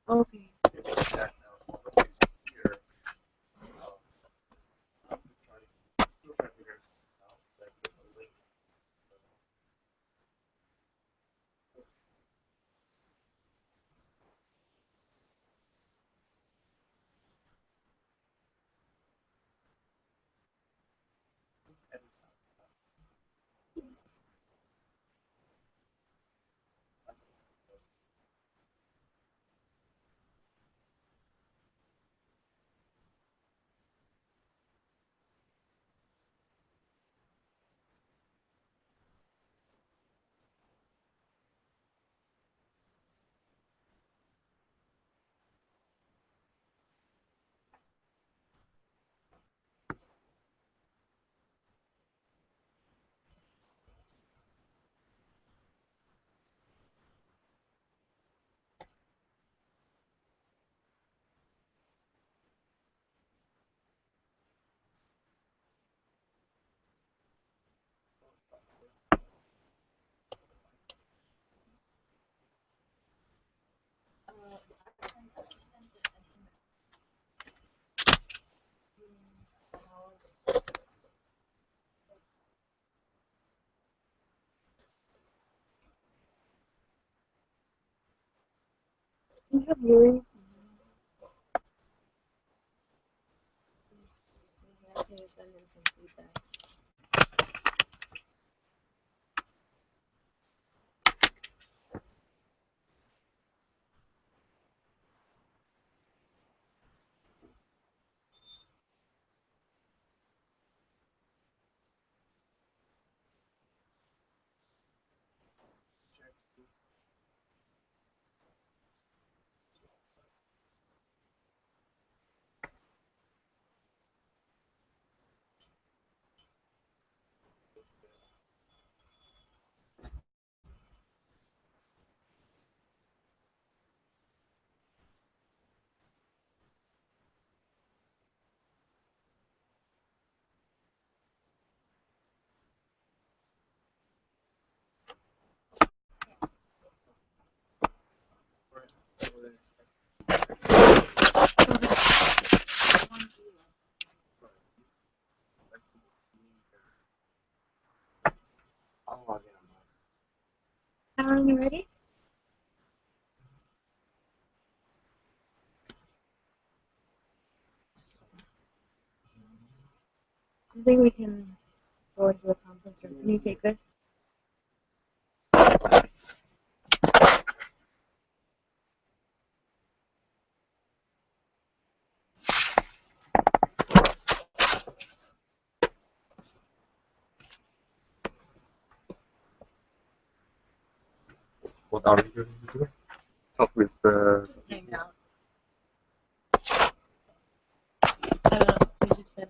Okay. You have yours. I can send them some feedback. Alan, you ready? I think we can go into the conference room. Can you take this? What are we going to do? Talk with the... Hangout. I don't know. We just said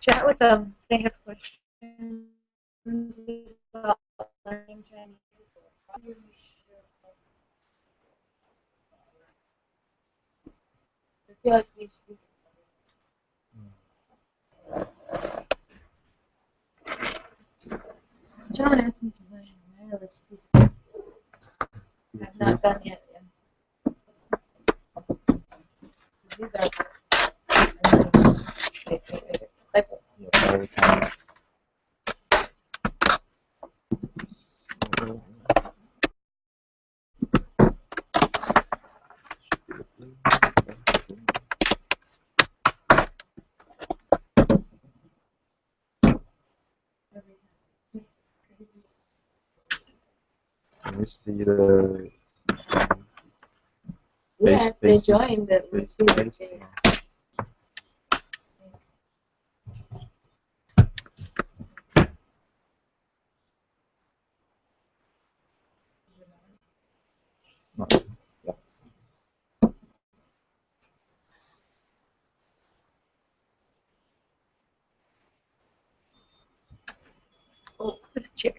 chat with them. They have questions about learning Chinese. I feel like we should. John asked me to buy a wireless speaker. I've not done yet. These are like Yeah, all the time. Can we see the... yeah, if they Face- joined it, we see what face- they. No. Yeah. Oh, this chair.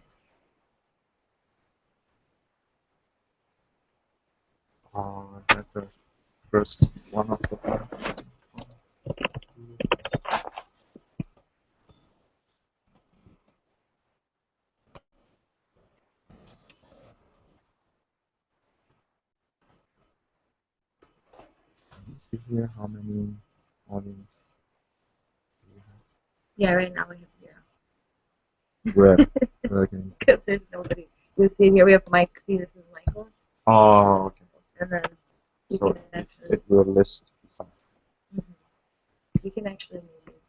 That's the first one of the time. Here, how many audience do you have? Yeah, right now we have Where? 0. Okay. Because there's nobody. You see here we have Mike. See, this is Michael. Oh, okay. And then you So can it, actually, it will list stuff. you can actually move it.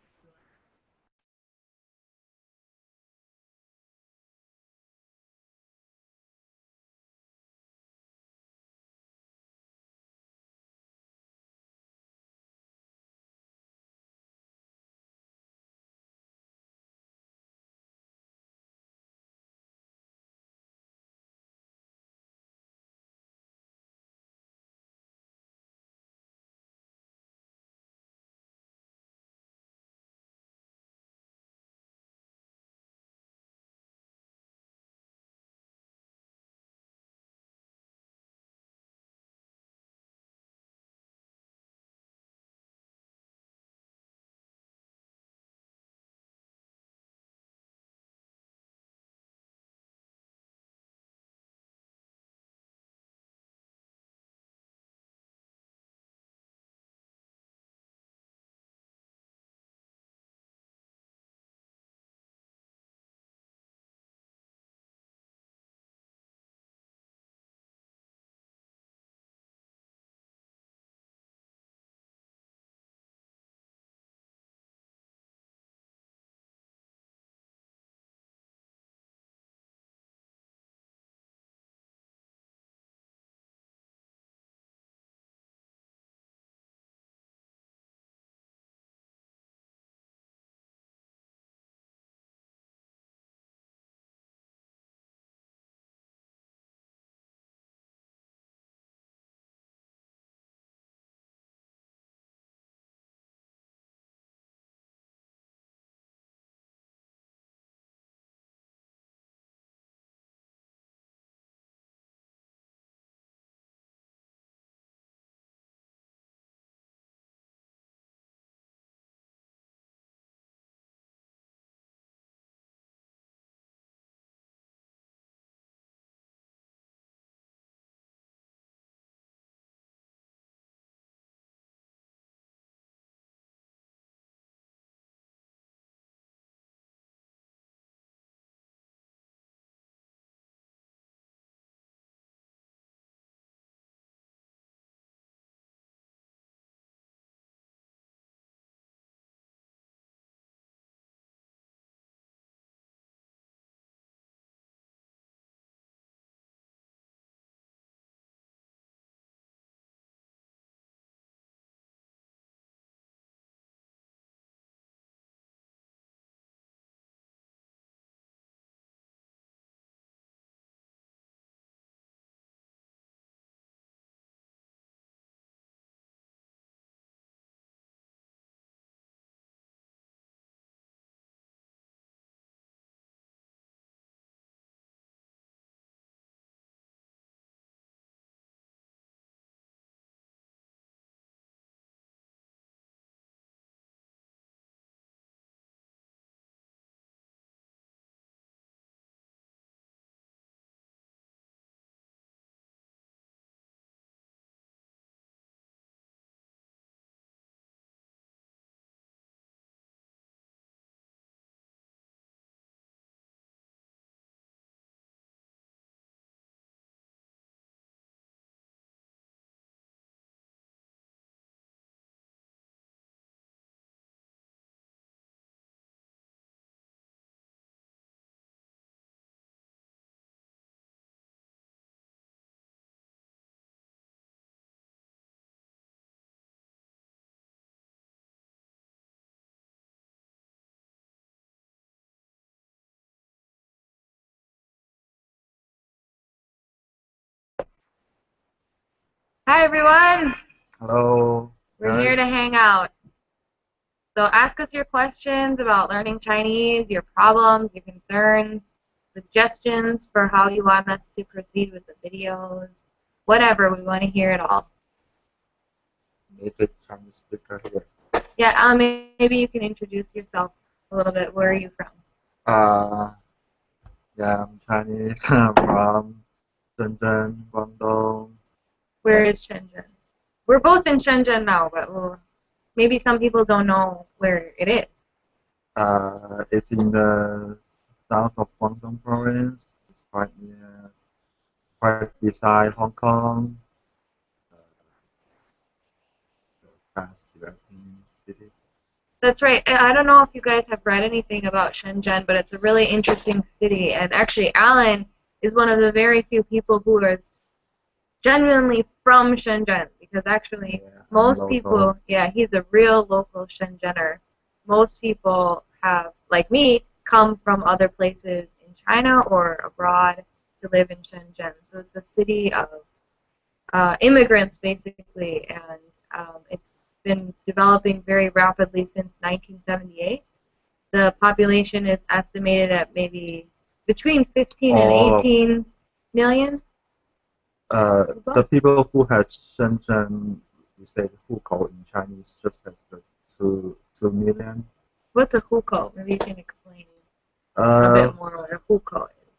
Hi, everyone. Hello, We're here guys. to hang out. So ask us your questions about learning Chinese, your problems, your concerns, suggestions for how you want us to proceed with the videos, whatever. We want to hear it all. Native Chinese speaker here. Yeah, maybe you can introduce yourself a little bit. Where are you from? Uh, yeah, I'm Chinese. I'm from Shenzhen, Guangdong. Where Yeah, is Shenzhen? We're both in Shenzhen now, but maybe some people don't know where it is. It's in the south of Guangdong province. It's quite near, quite beside Hong Kong, uh, the fast developing city. That's right. I don't know if you guys have read anything about Shenzhen, but it's a really interesting city. And actually, Alan is one of the very few people who is genuinely from Shenzhen because actually Yeah, I'm most people, local. yeah, he's a real local Shenzhener. Most people have, like me, come from other places in China or abroad to live in Shenzhen. So it's a city of immigrants basically, and it's been developing very rapidly since 1978. The population is estimated at maybe between 15 and All 18 million the people. people who had Shenzhen, we say 户口 in Chinese, just has the 2 million. What's a hukou? Maybe you can explain a Uh, bit more what a hukou is.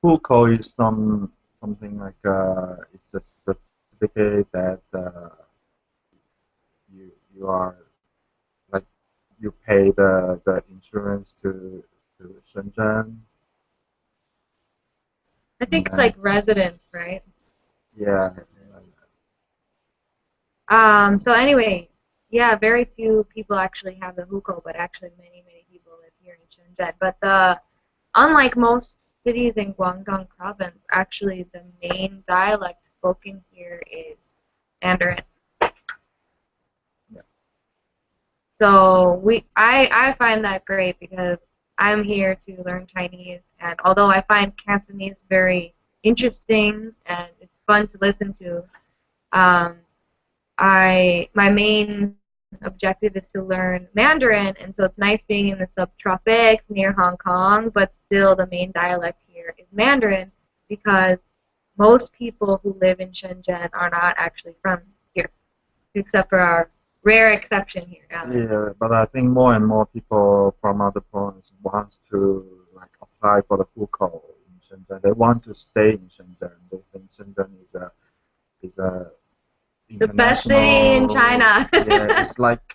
户口 is something like it's a certificate that you are like you pay the insurance to Shenzhen, I and think it's like then residence, right? yeah, So anyway, yeah, very few people actually have the hukou, but actually many people live here in Shenzhen. But unlike most cities in Guangdong province, actually the main dialect spoken here is Mandarin. yeah, So I find that great because I'm here to learn Chinese, and although I find Cantonese very interesting and it's fun to listen to, um, I my main objective is to learn Mandarin, and so it's nice being in the subtropics near Hong Kong, but still the main dialect here is Mandarin because most people who live in Shenzhen are not actually from here, except for our rare exception here, Alan. yeah. But I think more and more people from other provinces want to like apply for the 户口 in Shenzhen. They want to stay in Shenzhen. They think Shenzhen is a The best city in international. China. Yeah, it's like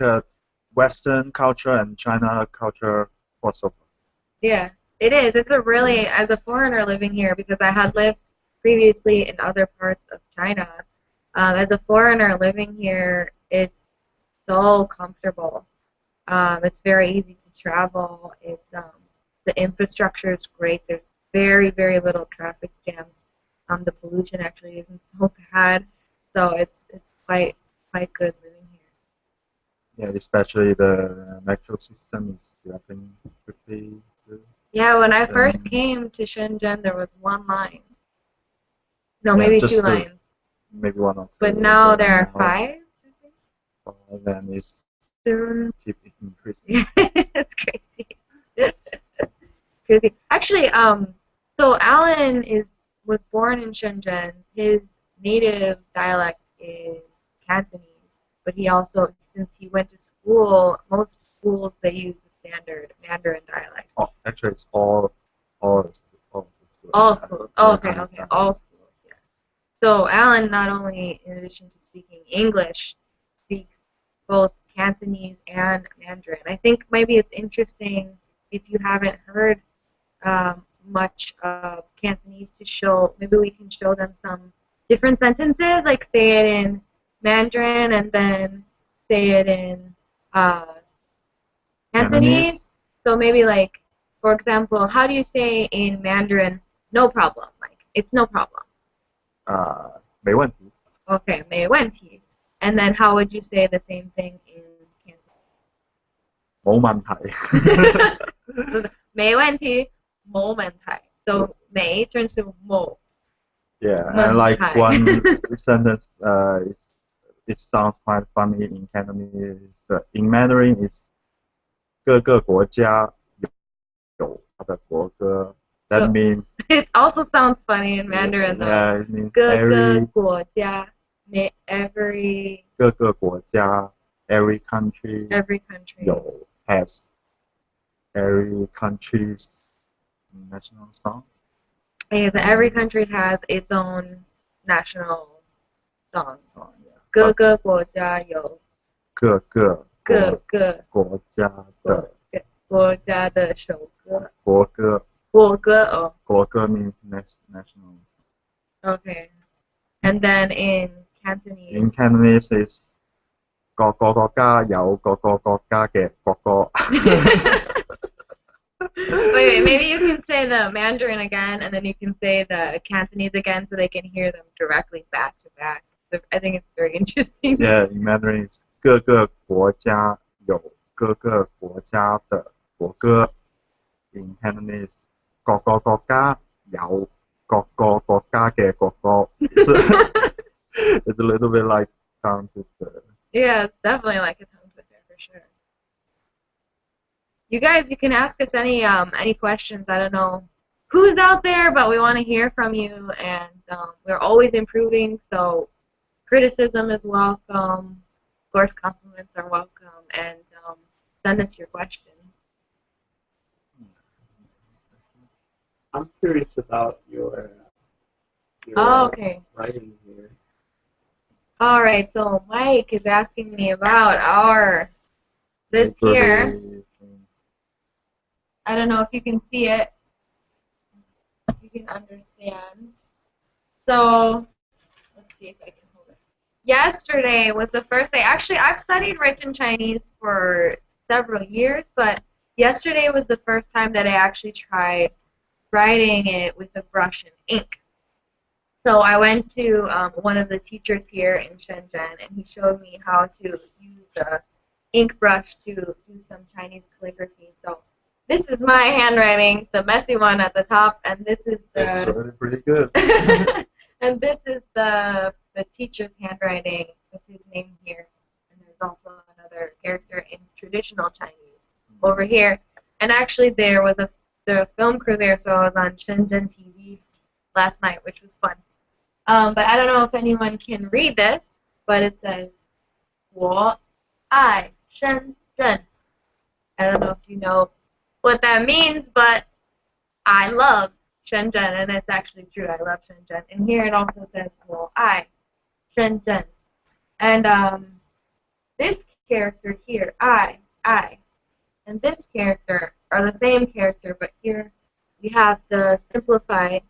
Western culture and China culture crossover. Yeah, it is. It's a really, as a foreigner living here, because I had lived previously in other parts of China. As a foreigner living here, it's so comfortable. It's very easy to travel. The infrastructure is great. There's very little traffic jams. The pollution actually isn't so bad, so it's quite good living here. Yeah, especially the metro system is developing quickly too. Yeah, when I first Then came to Shenzhen, there was one line. No, yeah, maybe two just lines. maybe one or But two, and now there then are now five. then it's Soon. keep increasing. It's crazy. Crazy. Actually, so Alan was born in Shenzhen. His native dialect is Cantonese, but he also, since he went to school, most schools they use the standard Mandarin dialect. Oh, actually, it's all all the schools. All Yeah, schools. Oh, yeah, I okay, okay, understand. all schools. Yeah. So Alan not only, in addition to speaking English, speaks both Cantonese and Mandarin. I think maybe it's interesting if you haven't heard much of Cantonese to show. Maybe we can show them some different sentences, like say it in Mandarin and then say it in uh, Cantonese. Cantonese, So maybe like, for example, how do you say in Mandarin "no problem"? Like it's no problem. 没问题，Okay, 没问题. And then how would you say the same thing in冇問題。Cantonese? So 没问题,冇问题. So 没 turns to mo. Yeah, and like 问题. one sentence, it sounds quite funny in Cantonese. In Mandarin, it's 各个国家有它的国歌. That So means it also sounds funny in Mandarin though. yeah, it means 各个国家, every 各个国家, every country every country. 有 has every country's national song. Every country has its own national song. Oh, yeah. 各个国家有各个各个国家的国家的首歌。国歌。国歌 oh, 国歌 means national. okay. And then in In Cantonese. Cantonese is 各個國家有各個國家嘅國歌。Wait, maybe you can say the Mandarin again, and then you can say the Cantonese again, so they can hear them directly back to back. So I think it's very interesting. Yeah, in Mandarin it's 各个国家有各个国家的国歌。In Cantonese 各個國家有各個國家嘅國歌。It's a little bit like tongue twister. Yeah, it's definitely like a tongue twister for sure. You guys, you can ask us any questions. I don't know who's out there, but we want to hear from you, and we're always improving. So criticism is welcome. Of course, compliments are welcome, and send us your questions. I'm curious about your Okay. writing here. All right. So Mike is asking me about this here. I don't know if you can see it. If you can understand. So let's see if I can hold it. Yesterday was the first day. Actually, I've studied written Chinese for several years, but yesterday was the first time that I actually tried writing it with a brush and ink. So I went to one of the teachers here in Shenzhen, and he showed me how to use the ink brush to do some Chinese calligraphy. So this is my handwriting, the messy one at the top, and this is the. It's really pretty good. And this is the teacher's handwriting with his name here. And there's also another character in traditional Chinese over here. And actually, there was the film crew there, so I was on Shenzhen TV last night, which was fun. But I don't know if anyone can read this, but it says 我爱深圳. I don't know if you know what that means, but I love Shenzhen, and it's actually true. I love Shenzhen. And here it also says 我爱深圳. And this character here, I, and this character are the same character, but here we have the simplified,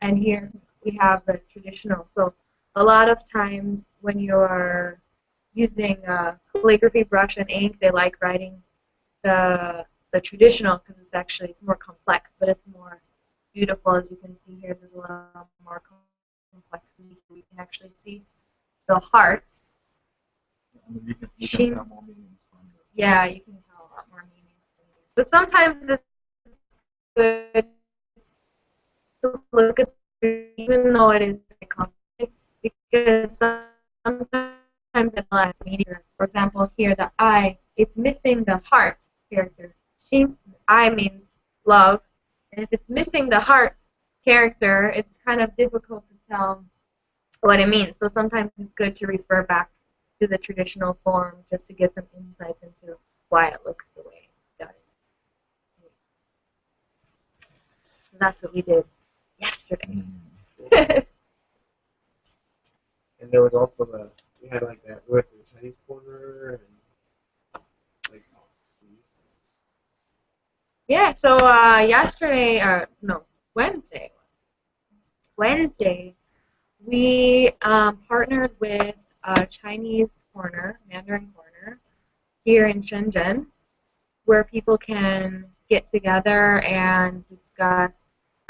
and here we have the traditional. So a lot of times when you're using a calligraphy brush and ink, they like writing the traditional because it's actually more complex, but it's more beautiful. As you can see here, there's a lot more complexity. You can actually see the heart. You can tell more meanings from it. Yeah, you can tell a lot more meanings. But sometimes it's good to look at it, even though it is very complicated, because sometimes it lacks meaning. For example, here the I, it's missing the heart character. I means love, and if it's missing the heart character, it's kind of difficult to tell what it means. So sometimes it's good to refer back to the traditional form just to get some insights into why it looks the way it does. So that's what we did yesterday. And there was also we had like that, we went to the Chinese corner and like, Yeah, so yesterday, no, Wednesday, we partnered with a Chinese corner, Mandarin corner, here in Shenzhen, where people can get together and discuss,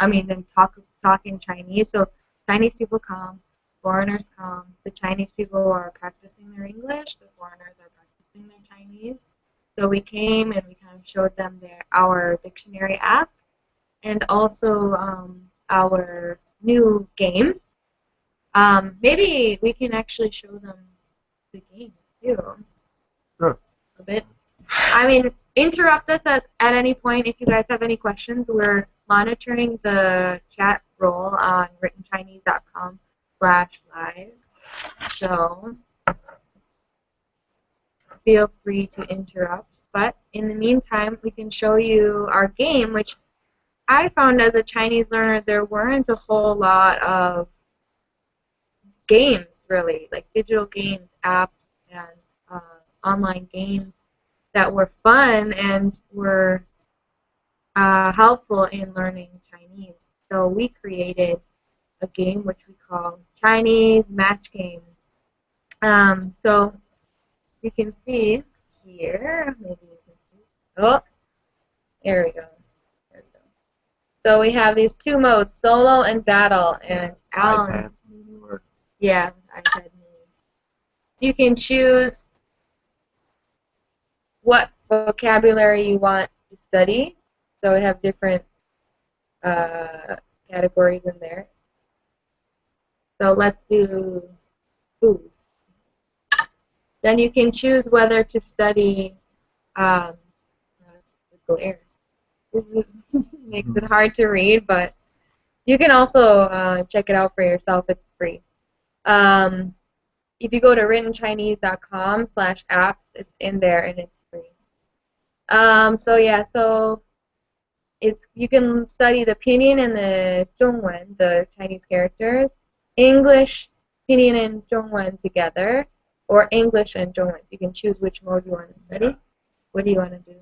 and talk in Chinese. So Chinese people come, foreigners come. The Chinese people are practicing their English, the foreigners are practicing their Chinese. So we came and we kind of showed them our dictionary app and also our new game. Maybe we can actually show them the game too. Sure. A bit. Interrupt us at any point if you guys have any questions. We're monitoring the chat roll on writtenchinese.com/live. So feel free to interrupt. But in the meantime, we can show you our game, which I found as a Chinese learner there weren't a whole lot of games, really, like digital games, apps, and online games that were fun and were helpful in learning Chinese. So we created a game which we call Chinese Match Game. So you can see here, maybe you can see. Oh, there we go. There we go. So we have these two modes, solo and battle, and Alan. iPad mini word. Yeah, iPad mini. You can choose what vocabulary you want to study. So we have different categories in there. So let's do food. Then you can choose whether to study glare. This makes it hard to read, but you can also check it out for yourself. It's free. If you go to writtenchinese.com/apps, it's in there and it's free. So yeah, so you can study the pinyin and the zhongwen, the Chinese characters, English, pinyin and zhongwen together, or English and zhongwen. So you can choose which mode you want to study. Yeah. What do you want to do?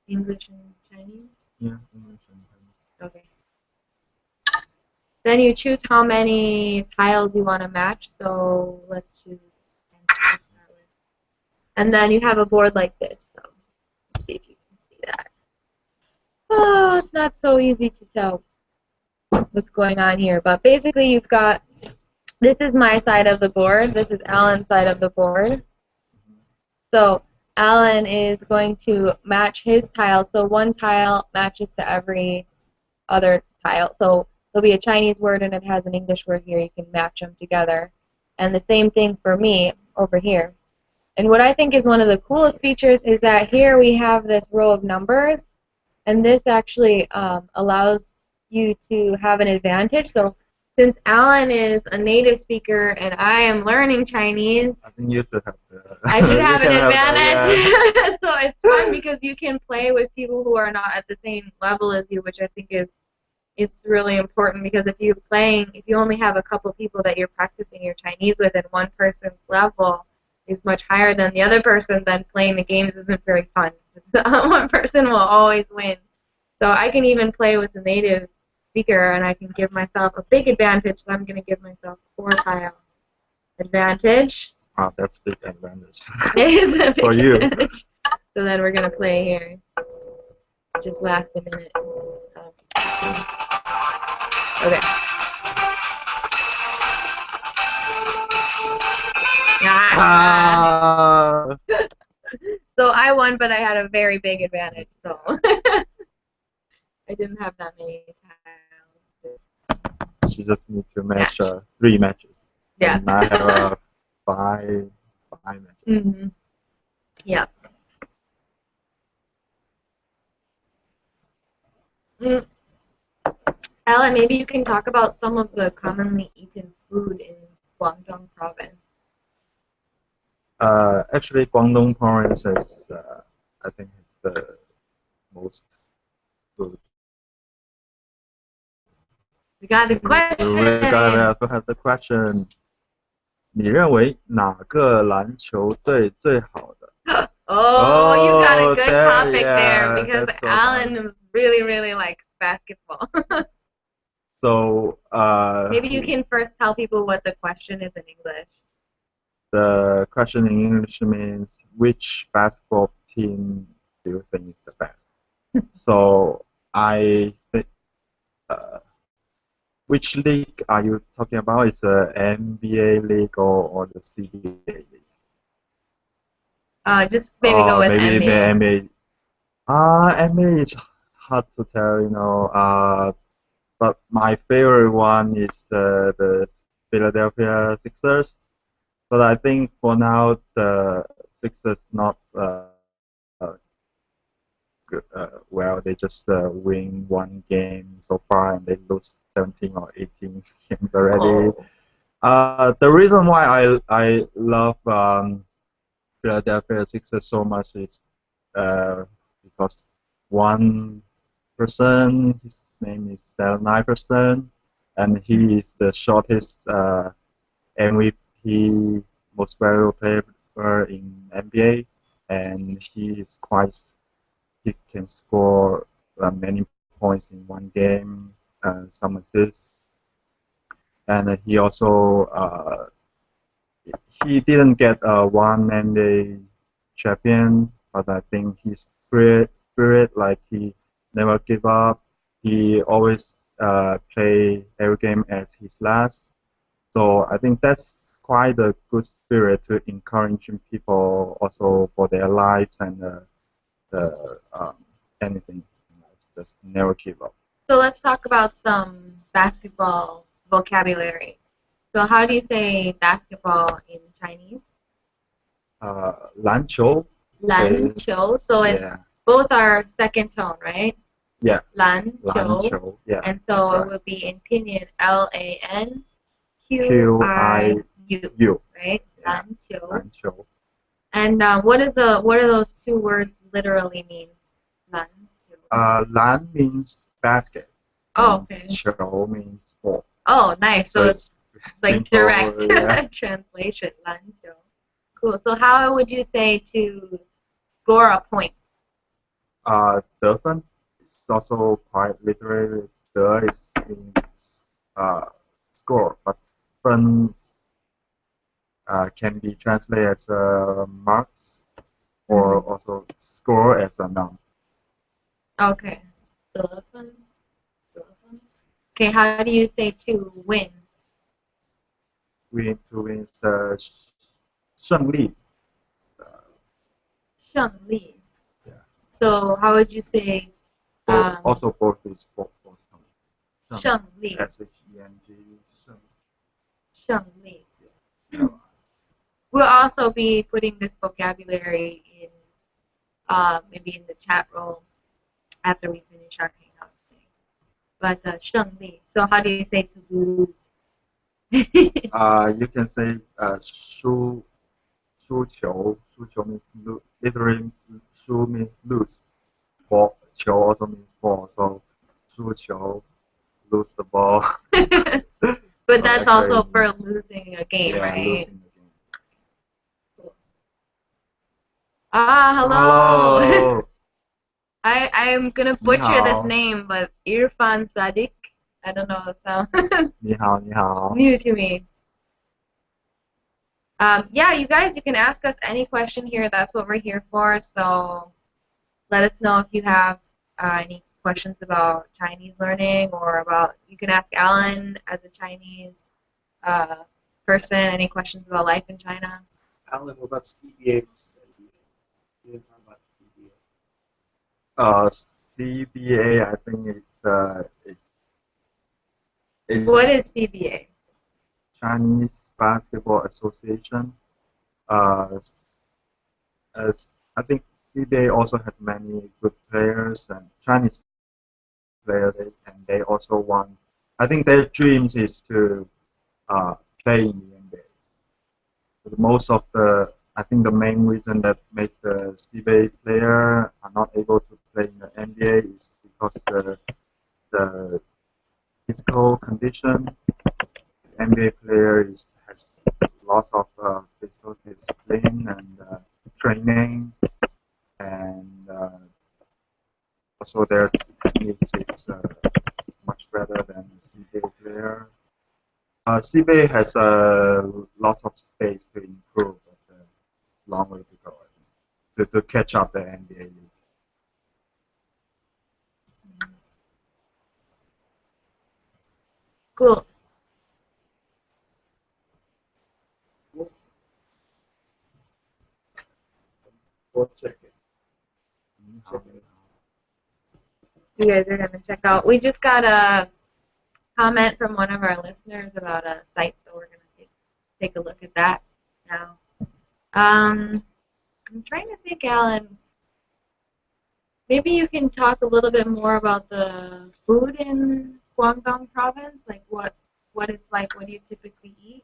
English and Chinese? Yeah, English and Chinese. Okay. Then you choose how many tiles you want to match. So let's choose 10 to start with. And then you have a board like this. So let's see if you can see that. Oh, it's not so easy to tell what's going on here. But basically you've got, this is my side of the board. This is Alan's side of the board. So Alan is going to match his tile. So one tile matches to every other tile. So there'll be a Chinese word and it has an English word here. You can match them together. And the same thing for me over here. And what I think is one of the coolest features is that here we have this row of numbers, and this actually allows you to have an advantage. So since Alan is a native speaker and I am learning Chinese, I think you should have I should have an advantage. Yeah. So it's fun because you can play with people who are not at the same level as you, which I think is it's really important, because if you only have a couple people that you're practicing your Chinese with and one person's level is much higher than the other person, then playing the games isn't very fun. One person will always win. So I can even play with the native speaker and I can give myself a big advantage. So I'm going to give myself 4 tile advantage. Wow, that's a big advantage. It is a big For you. advantage. So then we're going to play here. Just last a minute. Okay. Ah! So I won, but I had a very big advantage. So I didn't have that many tiles. She just needs to match 3 matches. Yeah. And I have 5 matches. Mm-hmm. Yeah. Alan, maybe you can talk about some of the commonly eaten food in Guangdong province. Actually, Guangdong province is, I think, it's the most food. We got the question. We gotta have the question. 你认为哪个篮球队最好的？ Oh, you got a Oh, good there, topic yeah, there, because that's so Alan fun. really, really likes basketball. So, Maybe you can first tell people what the question is in English. the question in English means which basketball team do you think is the best? So, I think, which league are you talking about? Is the NBA league or the CBA league? Just maybe go with maybe NBA. NBA. NBA is hard to tell, you know. But my favorite one is the Philadelphia Sixers. But I think for now the Sixers not good. Well, they just win 1 game so far and they lose 17 or 18 games already. Oh. The reason why I love Philadelphia Sixers so much is because one person, his name is 9%, and he is the shortest MVP, most valuable player in NBA, and he can score many points in one game, some assists, and he also he didn't get one NBA champion, but I think his spirit, like he never give up. He always play every game as his last. So I think that's quite a good spirit to encouraging people also for their lives and anything. Just never give up. So let's talk about some basketball vocabulary. So how do you say basketball in Chinese? 篮球 Lan is qiu. So it's yeah both are second tone, right? yeah Lan 篮 qiu. 球 yeah And that's so it right. would be in pinyin LANQIU, U right? yeah Lan qiu. 篮球 And what do those two words literally mean? Lan qiu. 篮 means basket Oh, and okay. 球 means ball. Oh, nice. So it's like simple, direct yeah. translation. 篮球. Cool. So how would you say to score a point? 得分 is also quite literary. 得 is means score, but 分 can be translated as marks or also score as a noun. Okay. 得分. Okay, how do you say to win? To win is 胜利. 胜利. Yeah. So how would you say also both is both. 胜利. SHENG. 胜利. We'll also be putting this vocabulary in maybe in the chat room after we finish our hangout thing. But 胜利. So how do you say to lose? You can say 输球 means literally 输 means lose. Ball 球 also means ball. So 输球 lose the ball. But So that's also for losing a game, yeah, right? Losing the game. Cool. Hello. Hello. I'm gonna butcher this name, but Irfan Sadiq. I don't know. It sounds 你好, 你好. new to me. Yeah, you guys, you can ask us any question here. That's what we're here for. So let us know if you have any questions about Chinese learning or about, you can ask Alan as a Chinese person, any questions about life in China. Alan, what about CBA? You didn't talk about CBA. CBA, I think it's What is CBA? Chinese Basketball Association. As I think CBA also has many good players and Chinese players, and they also want. I think their dreams is to play in the NBA. But I think the main reason that make the CBA player are not able to play in the NBA is because the physical condition. The NBA player has lots of physical discipline and training, and also their techniques is much better than the CBA player. CBA has lots of space to improve, but long way to go, I think, to catch up the NBA league. Cool. We'll check it. You guys are gonna check out. We just got a comment from one of our listeners about a site, so we're gonna take a look at that now. I'm trying to think, Alan. Maybe you can talk a little bit more about the food in Guangdong province, like what it's like. What do you typically eat?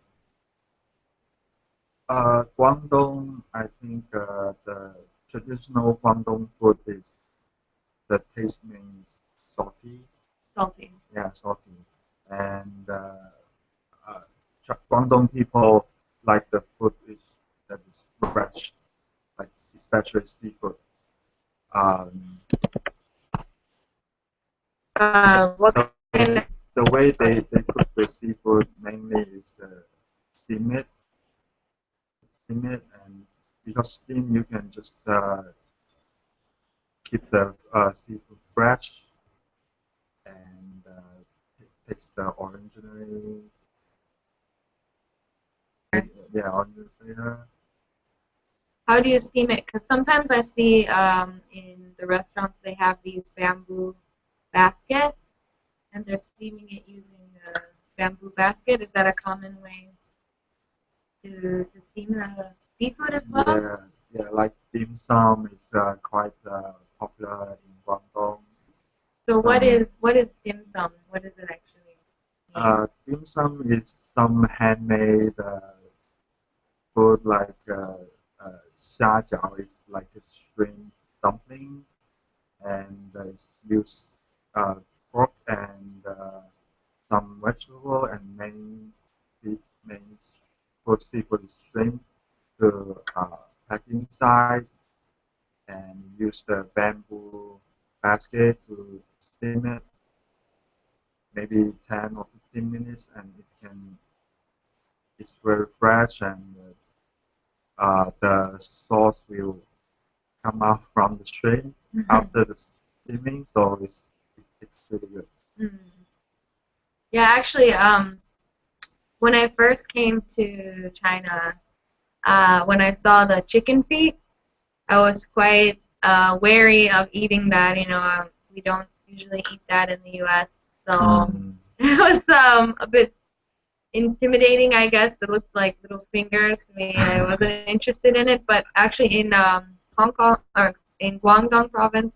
Guangdong, I think the traditional Guangdong food is the taste means salty. Salty. Yeah, salty. And Guangdong people like the food that is fresh, like especially seafood. Um, What so kind of the way they cook the seafood mainly is steam it, and because steam you can just keep the seafood fresh and it takes the originally yeah original flavor. How do you steam it? Because sometimes I see in the restaurants they have these bamboo baskets, and they're steaming it using a bamboo basket. Is that a common way to steam the seafood as well? Yeah, yeah, like dim sum is quite popular in Guangdong. So Some what is dim sum? What does it actually mean? dim sum is some handmade food like xia jiao is like a shrimp dumpling, and it's used uh, pork and some vegetable and main food seafood is shrimp to pack inside and use the bamboo basket to steam it maybe 10 or 15 minutes and it's very fresh and the sauce will come out from the shrimp after the steaming so it's really good. Mm. Yeah, actually, when I first came to China, when I saw the chicken feet, I was quite wary of eating that. You know, we don't usually eat that in the U.S., so Mm, it was a bit intimidating, I guess. It looked like little fingers to me. I wasn't interested in it, but actually in Hong Kong or in Guangdong province,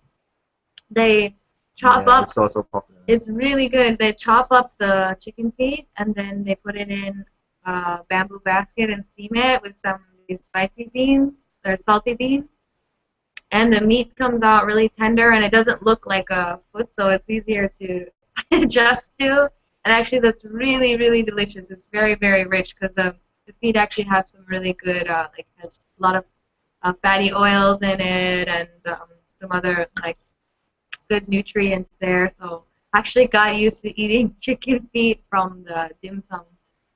they chop yeah, up. it's also popular. It's really good. They chop up the chicken feet and then they put it in a bamboo basket and steam it with some of these spicy beans or salty beans. And the meat comes out really tender and it doesn't look like a foot, so it's easier to adjust to. And actually, that's really, really delicious. It's very, very rich because the feet actually have some really good, like, has a lot of fatty oils in it and some other, like, good nutrients there. So I actually got used to eating chicken feet from the dim sum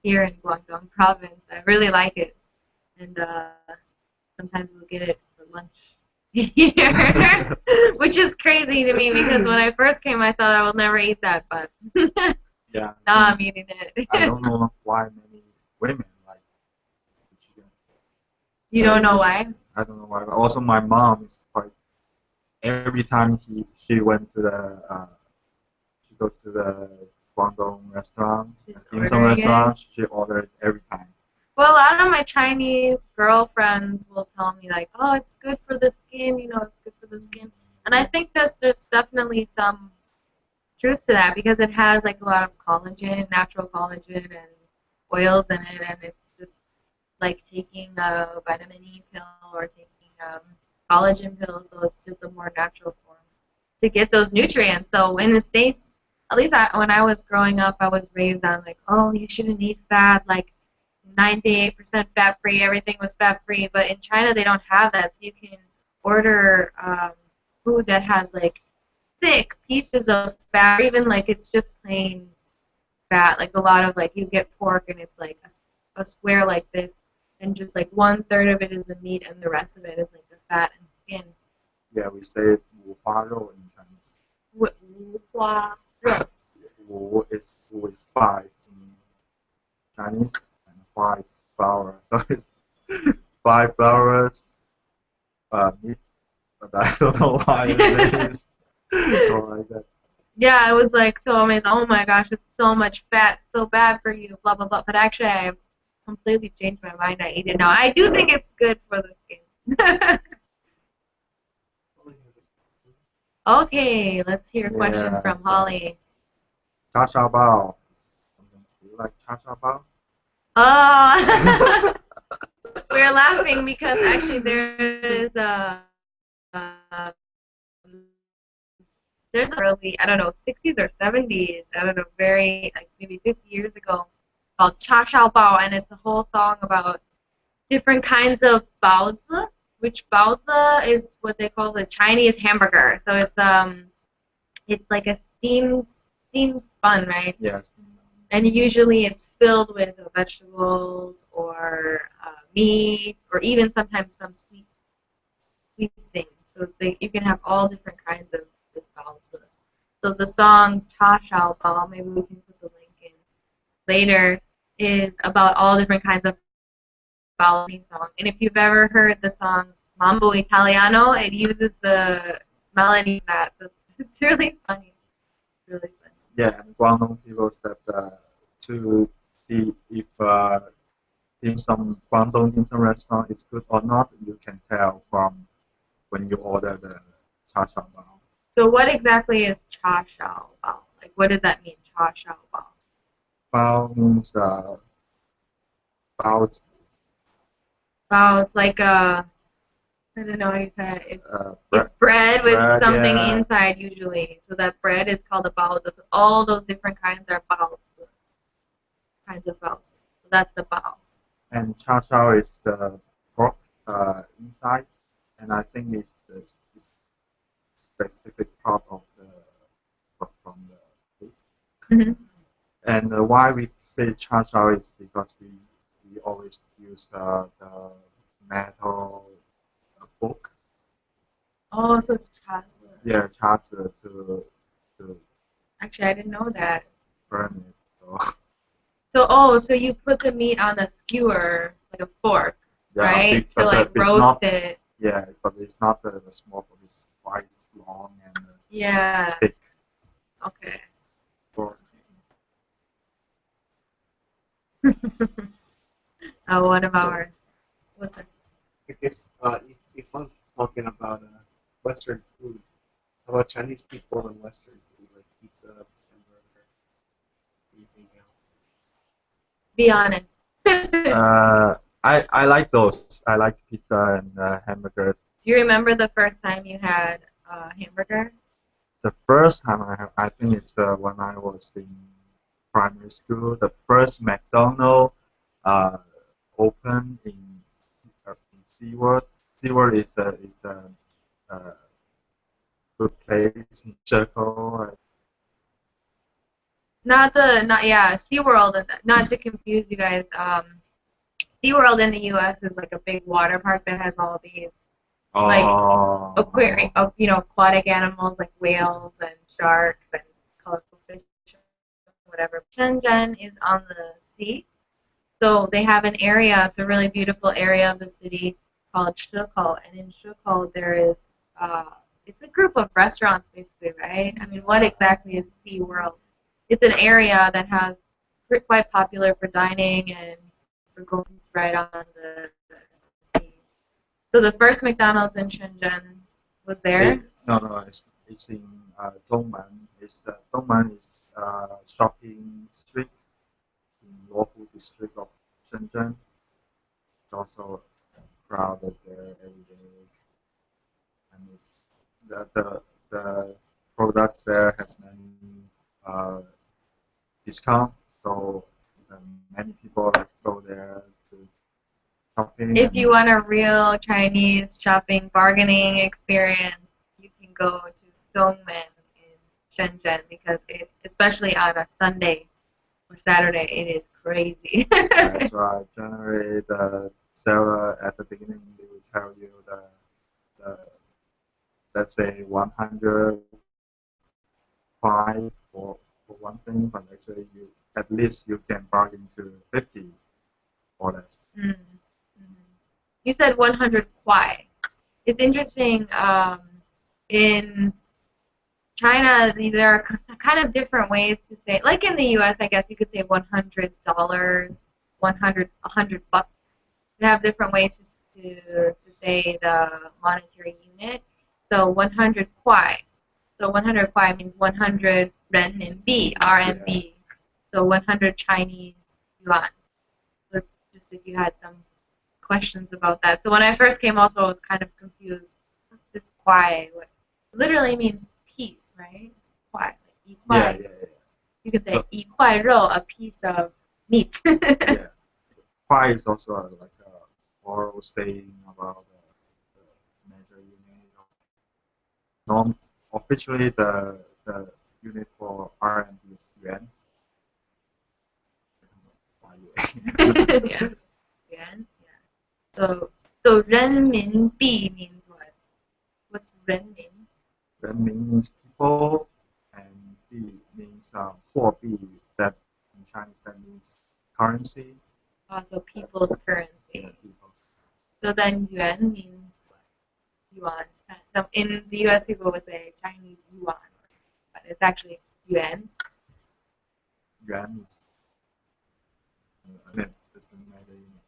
here in Guangdong province. I really like it. And sometimes we'll get it for lunch here, which is crazy to me because when I first came, I thought I will never eat that, but Yeah, now I'm eating it. I don't know why many women like the chicken. You don't know why? I don't know why. But also, my mom is quite. Every time she went to the she goes to the Guangdong restaurant, She's dim sum ordering it. restaurant, she orders every time. Well, a lot of my Chinese girlfriends will tell me like, "Oh, it's good for the skin. You know, it's good for the skin." And I think that there's definitely some truth to that because it has like a lot of collagen, natural collagen, and oils in it, and it's just like taking a vitamin E pill or taking collagen pills, so it's just a more natural form to get those nutrients. So in the States, at least when I was growing up, I was raised on like, oh, you shouldn't eat fat, like 98% fat free, everything was fat free. But in China, they don't have that, so you can order food that has like thick pieces of fat, or even like it's just plain fat. Like a lot of like you get pork and it's like a square like this, and just like one third of it is the meat and the rest of it is like the fat and skin. Yeah, we say 五花肉 in Chinese. 五花肉. 五is five in Chinese, and 花 is flower. So it's five flowers meat, but I don't know why it is so like that. Yeah, it was like so amazing. Oh my gosh, it's so much fat, so bad for you, blah blah blah. But actually, I completely changed my mind. I eat it now. I do think it's good for the skin. Okay, let's hear a question Yeah, from Holly. cha cha bao. Do you like cha cha bao? Oh, we're laughing because actually uh, there's a early, I don't know, 60s or 70s, I don't know, very like maybe 50 years ago. called Cha Shao Bao, and it's a whole song about different kinds of baozi, which baozi is what they call the Chinese hamburger. So it's like a steamed bun, right? Yes. And usually it's filled with vegetables or meat or even sometimes some sweet things. So you can have all different kinds of this baozi. So the song Cha Shao Bao, maybe we can put the link in later, is about all different kinds of ballet song. And if you've ever heard the song Mambo Italiano, it uses the melody of that. So it's really funny. It's really funny. Yeah, and Guangdong people said to see if dim sum Guangdong dim sum restaurant is good or not, you can tell from when you order the cha cha bao. So what exactly is cha shao bao? Like what does that mean, cha shao bao? Bao means bao Bao, it's like I don't know how you say it. It's bread, bread with bread, something yeah. inside usually. So that bread is called a bao. All those different kinds are bao. Kinds of bao. So that's the bao. And cha cha is the pork inside, and I think it's the specific part of the from the food. Mm-hmm. And why we say cha cha is because we always use the metal book, Oh, so it's cha. yeah, cha to Actually, I didn't know that. burn it. So So you put the meat on a skewer, like a fork, yeah, right? To but like it's roast not, it. yeah, but it's not the small, but it's quite long and Yeah. thick Okay. fork. One of So our what's it? I guess if I'm talking about Western food, how about Chinese people and Western food like pizza, hamburger, anything else? Be honest. I like those. I like pizza and hamburgers. Do you remember the first time you had a hamburger? The first time I think it's when I was in primary school. The first McDonald's uh, opened in SeaWorld. SeaWorld is a uh, good place in Circle. Not yeah, SeaWorld, not to confuse you guys. SeaWorld in the US is like a big water park that has all these like aquarium, Oh, aquatic animals like whales and sharks and colorful fish, whatever. Shenzhen is on the sea, so they have an area. It's a really beautiful area of the city called Shekou, and in Shekou there is uh, it's a group of restaurants basically, right? I mean, what exactly is Sea World? It's an area that has quite popular for dining and for going right on the sea. So the first McDonald's in Shenzhen was there. no, it's in Dongmen. Dongmen is shopping street in local district of Shenzhen. It's also crowded there every day, and the products there has many uh, discount, so many people like go there to shopping If you and want a real Chinese shopping bargaining experience, you can go to Dongmen in Shenzhen because especially on a Sunday or Saturday, it is crazy. that's right. Generally, the seller at the beginning they will tell you the let's say 105 for one thing, but actually you at least you can bargain to 50 or less. Mm. Mhm. You said 100 kwai. It's interesting. In China, there are kind of different ways to say. Like in the U.S., I guess you could say $100, 100 bucks. They have different ways to say the monetary unit. So 100 kwai. So 100 kwai means 100 renminbi, RMB. So 100 Chinese yuan. So just if you had some questions about that. So when I first came, also I was kind of confused. What's this kwai? What literally means piece, right? Kwai, like 一块. Yeah. You could say So 一块肉, a piece of Neat. Yeah. Pi is also like a oral saying about the major unit. Norm officially the unit for RMB is yuan. Yeah. Yuan. Yeah. So 人民币 means what? What's 人民? Renmin means people, and B means 货币. That in Chinese that means currency. Also people's Yeah, currency. people. So then yuan means what? Yuan. So in the US people would say Chinese yuan, but it's actually yuan. Yuan is unit. It's a major unit.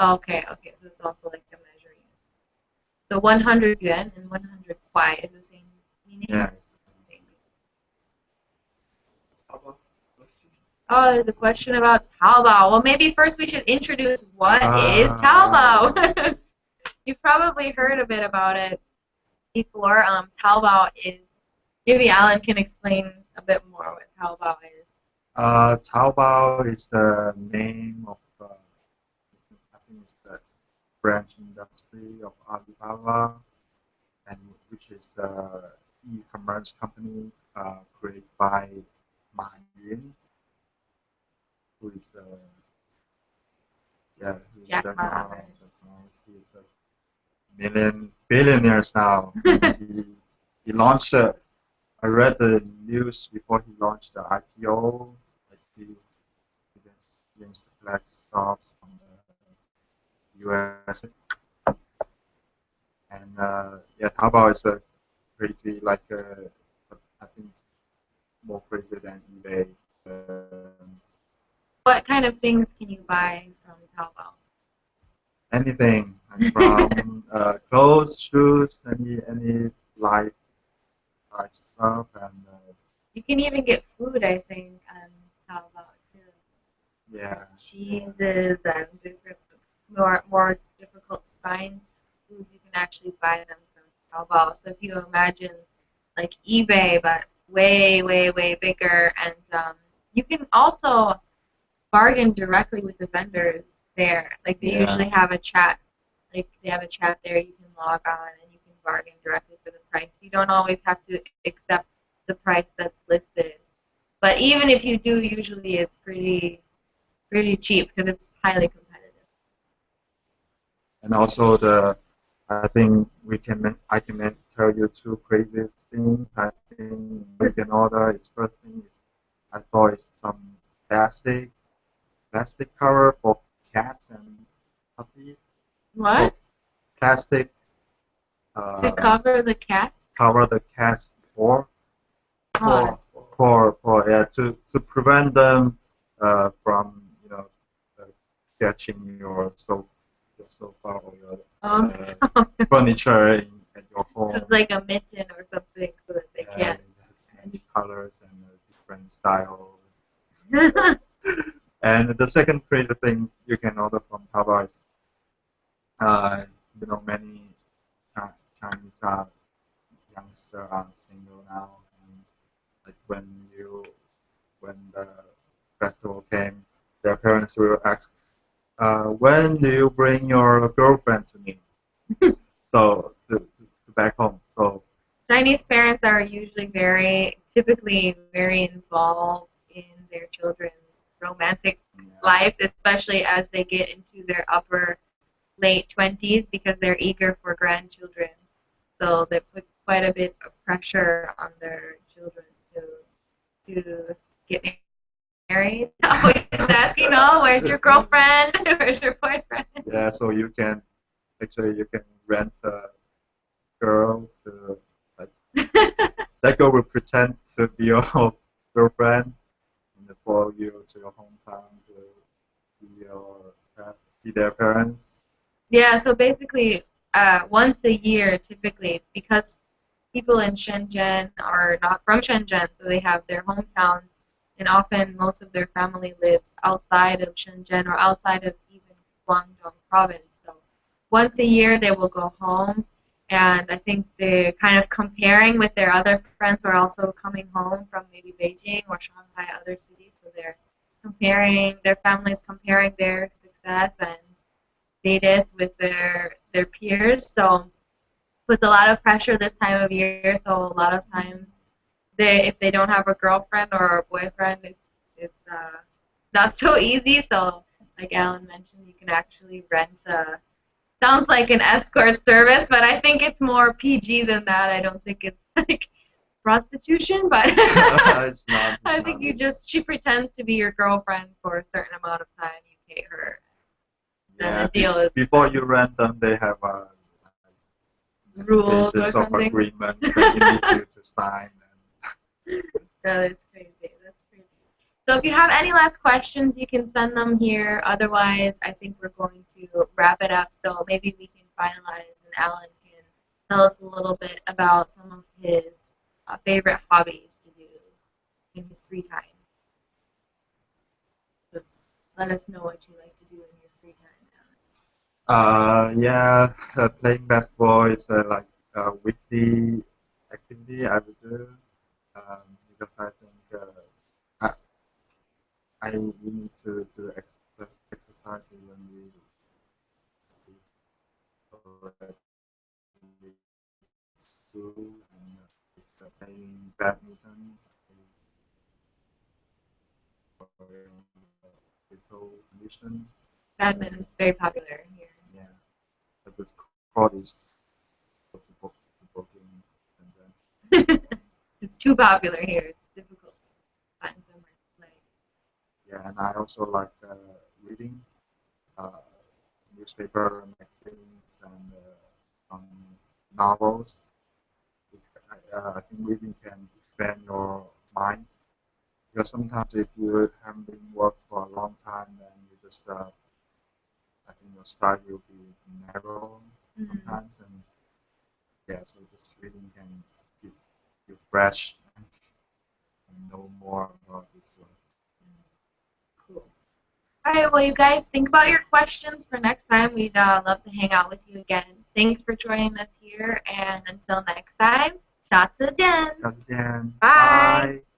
Okay, okay. So it's also like a measuring. So 100 yuan and 100 kwai is the same meaning? Yeah. Oh, there's a question about Taobao. Well, maybe first we should introduce what is Taobao. You've probably heard a bit about it before. Taobao is, maybe Alan can explain a bit more what Taobao is. Taobao is the name of I think it's the branch industry of Alibaba, and which is the e-commerce company created by Ma Yun, who is Jack the Ma. now he's a billionaires now. He launched I read the news before he launched the IPO. Like against the black stocks from the US, and yeah, Taobao is a crazy like I think more crazy than eBay. What kind of things can you buy from Taobao? Anything like from clothes, shoes, any life stuff, and You can even get food, I think, on Taobao too. yeah, Cheeses and different, more difficult to find foods, you can actually buy them from Taobao. So if you imagine like eBay, but way, way, way bigger, and you can also bargain directly with the vendors there. Like they yeah. usually have a chat, like they have a chat there. You can log on and you can bargain directly for the price. You don't always have to accept the price that's listed. But even if you do, usually it's pretty cheap because it's highly competitive. And also I think I can tell you two crazy things. I think you can order. Its first thing is I thought it's some plastic cover for cats and puppies. For What? plastic To uh, cover the cat? cover the cats Oh, for yeah to prevent them from uh, catching your sofa or your oh, furniture at your this is home. like a mitten or something so that they Yeah, can't. it has many colors and different styles. And the second creative thing you can order from Taobao is, uh, many Chinese youngsters are single now. And like when the festival came, their parents will ask, when do you bring your girlfriend to me? So to back home. So Chinese parents are usually typically very involved in their children's romantic yeah, lives, especially as they get into their upper late 20s because they're eager for grandchildren. So they put quite a bit of pressure on their children to get married. Always asking, oh, where's your girlfriend? Where's your boyfriend? yeah. So you can rent a girl to like that girl will pretend to be your girlfriend and then follow you to your hometown to see see their parents. Yeah, so basically, once a year, typically, because people in Shenzhen are not from Shenzhen, so they have their hometowns, and often most of their family lives outside of Shenzhen or outside of even Guangdong province. So once a year, they will go home, and I think they're kind of comparing with their other friends who are also coming home from maybe Beijing or Shanghai, other cities. So they're comparing their families, comparing their success and status with their peers. So puts a lot of pressure this time of year. So a lot of times if they don't have a girlfriend or a boyfriend, it's not so easy. So like Alan mentioned, you can actually rent a sounds like an escort service, but I think it's more PG than that. I don't think it's like prostitution, but It's not. It's I not. think she pretends to be your girlfriend for a certain amount of time. You pay her. Then Yeah, the deal is before you rent them, they have rules or pages of something. agreements that you need to sign. That is crazy. That's crazy. So if you have any last questions, you can send them here. Otherwise, I think we're going to wrap it up. So maybe we can finalize, and Alan can tell us a little bit about some of his favorite hobbies to do in his free time. So let us know what you like to do in your free time, Yeah, playing basketball is like a weekly activity I would do because I think we need to exercise when we school and playing badminton for physical condition. Alan. Badminton's very popular here. Yeah, but the court is broken and then It's too popular here. It's difficult to find somewhere to play. yeah, and I also like reading uh, newspaper, magazines, and novels. I think reading can expand your mind because sometimes if you haven't been work for a long time, then you just I think your style will be narrow sometimes, and yeah, so just reading can keep you fresh and know more about this work. Cool. All right, well, you guys think about your questions for next time. We'd love to hang out with you again. Thanks for joining us here, and until next time, 下次见. 下次见，Bye. bye。